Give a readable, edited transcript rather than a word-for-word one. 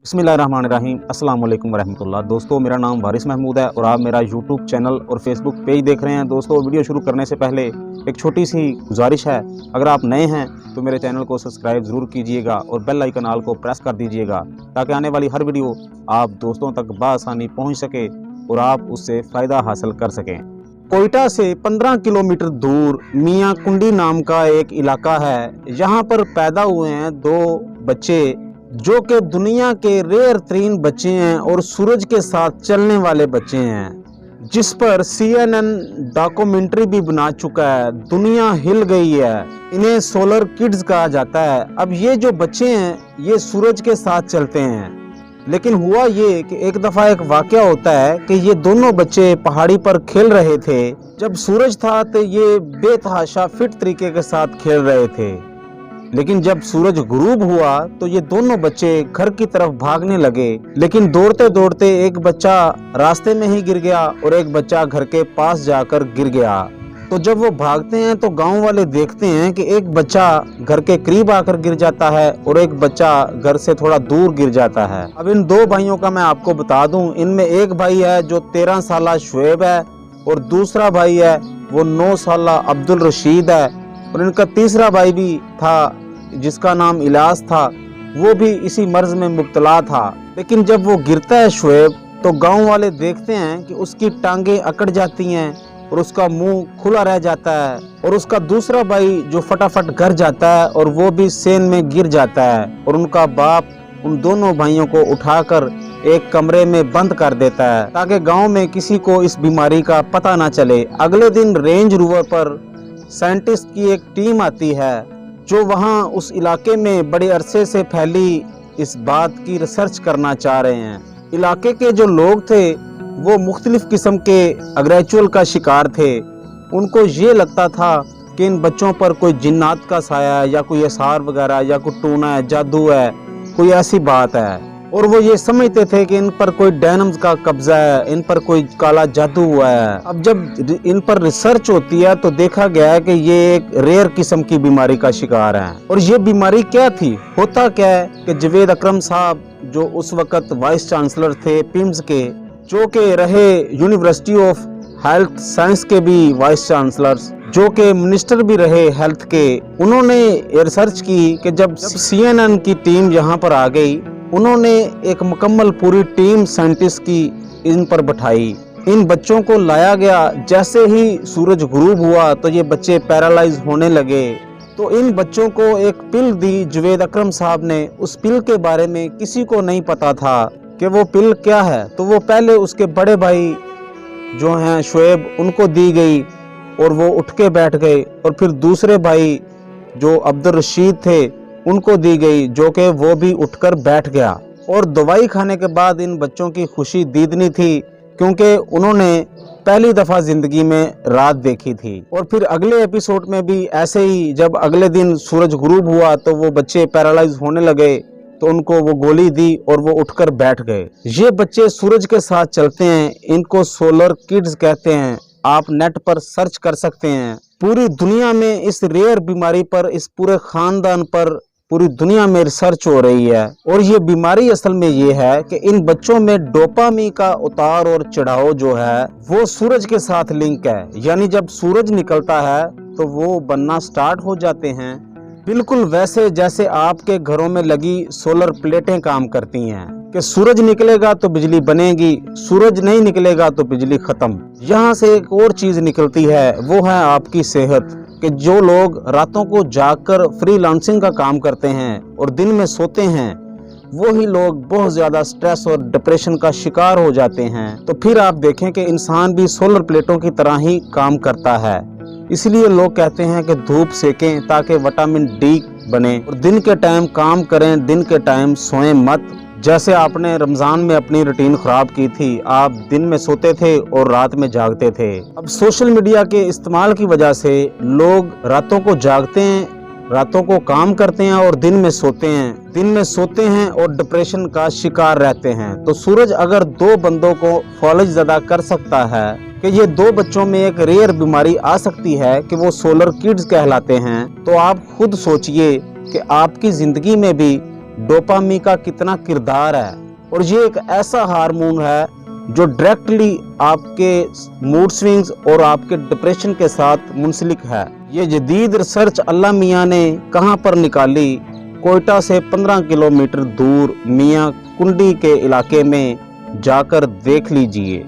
बिस्मिल्लाहिर्रहमानिर्रहीम। अस्सलाम वालेकुम वरहमतुल्लाह। दोस्तों, मेरा नाम वारिस महमूद है और आप मेरा यूट्यूब चैनल और फेसबुक पेज देख रहे हैं। दोस्तों, वीडियो शुरू करने से पहले एक छोटी सी गुजारिश है, अगर आप नए हैं तो मेरे चैनल को सब्सक्राइब ज़रूर कीजिएगा और बेल आइकन ऑल को प्रेस कर दीजिएगा ताकि आने वाली हर वीडियो आप दोस्तों तक बआसानी पहुँच सके और आप उससे फ़ायदा हासिल कर सकें। कोयटा से 15 किलोमीटर दूर मियाँ कुंडी नाम का एक इलाका है। यहाँ पर पैदा हुए हैं दो बच्चे जो कि दुनिया के रेयर तरीन बच्चे हैं और सूरज के साथ चलने वाले बच्चे हैं, जिस पर CNN डॉक्यूमेंट्री भी बना चुका है। दुनिया हिल गई है। इन्हें सोलर किड्स कहा जाता है। अब ये जो बच्चे हैं ये सूरज के साथ चलते हैं, लेकिन हुआ ये कि एक दफ़ा एक वाक़या होता है कि ये दोनों बच्चे पहाड़ी पर खेल रहे थे। जब सूरज था तो ये बेतहाशा फिट तरीके के साथ खेल रहे थे, लेकिन जब सूरज गुरूब हुआ तो ये दोनों बच्चे घर की तरफ भागने लगे, लेकिन दौड़ते दौड़ते एक बच्चा रास्ते में ही गिर गया और एक बच्चा घर के पास जाकर गिर गया। तो जब वो भागते हैं तो गांव वाले देखते हैं कि एक बच्चा घर के करीब आकर गिर जाता है और एक बच्चा घर से थोड़ा दूर गिर जाता है। अब इन दो भाइयों का मैं आपको बता दूं, इनमें एक भाई है जो 13 साला शुएब है और दूसरा भाई है वो 9 साला अब्दुल रशीद है, और इनका तीसरा भाई भी था जिसका नाम इलास था, वो भी इसी मर्ज में मुब्तला था। लेकिन जब वो गिरता है शुएब तो गांव वाले देखते हैं कि उसकी टांगें अकड़ जाती हैं और उसका मुंह खुला रह जाता है, और उसका दूसरा भाई जो फटाफट घर जाता है और वो भी सेन में गिर जाता है, और उनका बाप उन दोनों भाइयों को उठाकर एक कमरे में बंद कर देता है ताकि गांव में किसी को इस बीमारी का पता ना चले। अगले दिन रेंज रोवर पर साइंटिस्ट की एक टीम आती है जो वहां उस इलाके में बड़े अरसे से फैली इस बात की रिसर्च करना चाह रहे हैं। इलाके के जो लोग थे वो मुख्तलिफ किस्म के अग्रेचुअल का शिकार थे। उनको ये लगता था कि इन बच्चों पर कोई जिन्नात का साया है या कोई असार वगैरह या कोई टूना है, जादू है, कोई ऐसी बात है, और वो ये समझते थे कि इन पर कोई डायनम्स का कब्जा है, इन पर कोई काला जादू हुआ है। अब जब इन पर रिसर्च होती है तो देखा गया है कि ये एक रेयर किस्म की बीमारी का शिकार है। और ये बीमारी क्या थी, होता क्या है कि जवेद अकरम साहब जो उस वक्त वाइस चांसलर थे पिम्स के, जो के रहे यूनिवर्सिटी ऑफ हेल्थ साइंस के भी वाइस चांसलर्स, जो के मिनिस्टर भी रहे हेल्थ के, उन्होंने रिसर्च की कि जब CNN की टीम यहाँ पर आ गई, उन्होंने एक मुकम्मल पूरी टीम साइंटिस्ट की इन पर बैठाई। इन बच्चों को लाया गया। जैसे ही सूरज गुरूब हुआ तो ये बच्चे पैरालाइज होने लगे। तो इन बच्चों को एक पिल दी जवेद अकरम साहब ने। उस पिल के बारे में किसी को नहीं पता था कि वो पिल क्या है। तो वो पहले उसके बड़े भाई जो हैं शुएब, उनको दी गई और वो उठ के बैठ गए, और फिर दूसरे भाई जो अब्दुल रशीद थे उनको दी गई, जो कि वो भी उठकर बैठ गया। और दवाई खाने के बाद इन बच्चों की खुशी दीदनी थी, क्योंकि उन्होंने पहली दफ़ा ज़िंदगी में रात देखी थी। और फिर अगले एपिसोड में भी ऐसे ही, जब अगले दिन सूरज गुरूब हुआ तो वो बच्चे पैरालाइज होने लगे, तो उनको वो गोली दी और वो उठकर बैठ गए। ये बच्चे सूरज के साथ चलते हैं, इनको सोलर किड्स कहते हैं। आप नेट पर सर्च कर सकते हैं। पूरी दुनिया में इस रेयर बीमारी पर, इस पूरे खानदान पर पूरी दुनिया में रिसर्च हो रही है। और ये बीमारी असल में ये है कि इन बच्चों में डोपामी का उतार और चढ़ाव जो है वो सूरज के साथ लिंक है। यानी जब सूरज निकलता है तो वो बनना स्टार्ट हो जाते हैं, बिल्कुल वैसे जैसे आपके घरों में लगी सोलर प्लेटें काम करती हैं कि सूरज निकलेगा तो बिजली बनेगी, सूरज नहीं निकलेगा तो बिजली खत्म। यहाँ से एक और चीज निकलती है, वो है आपकी सेहत। कि जो लोग रातों को जागकर फ्रीलांसिंग का काम करते हैं और दिन में सोते हैं, वो ही लोग बहुत ज्यादा स्ट्रेस और डिप्रेशन का शिकार हो जाते हैं। तो फिर आप देखें कि इंसान भी सोलर प्लेटों की तरह ही काम करता है। इसलिए लोग कहते हैं कि धूप सेकें ताकि विटामिन D बने, और दिन के टाइम काम करें, दिन के टाइम सोएं मत। जैसे आपने रमज़ान में अपनी रूटीन ख़राब की थी, आप दिन में सोते थे और रात में जागते थे। अब सोशल मीडिया के इस्तेमाल की वजह से लोग रातों को जागते हैं, रातों को काम करते हैं और दिन में सोते हैं, दिन में सोते हैं और डिप्रेशन का शिकार रहते हैं। तो सूरज अगर दो बंदों को फौलज ज़दा कर सकता है कि ये दो बच्चों में एक रेयर बीमारी आ सकती है कि वो सोलर किड्स कहलाते हैं, तो आप खुद सोचिए कि आपकी ज़िंदगी में भी डोपामिन का कितना किरदार है, और ये एक ऐसा हार्मोन है जो डायरेक्टली आपके मूड स्विंग्स और आपके डिप्रेशन के साथ मुंसलिक है। ये जदीद रिसर्च अल्लाह मियाँ ने कहाँ पर निकाली? कोयटा से 15 किलोमीटर दूर मियाँ कुंडी के इलाके में जाकर देख लीजिए।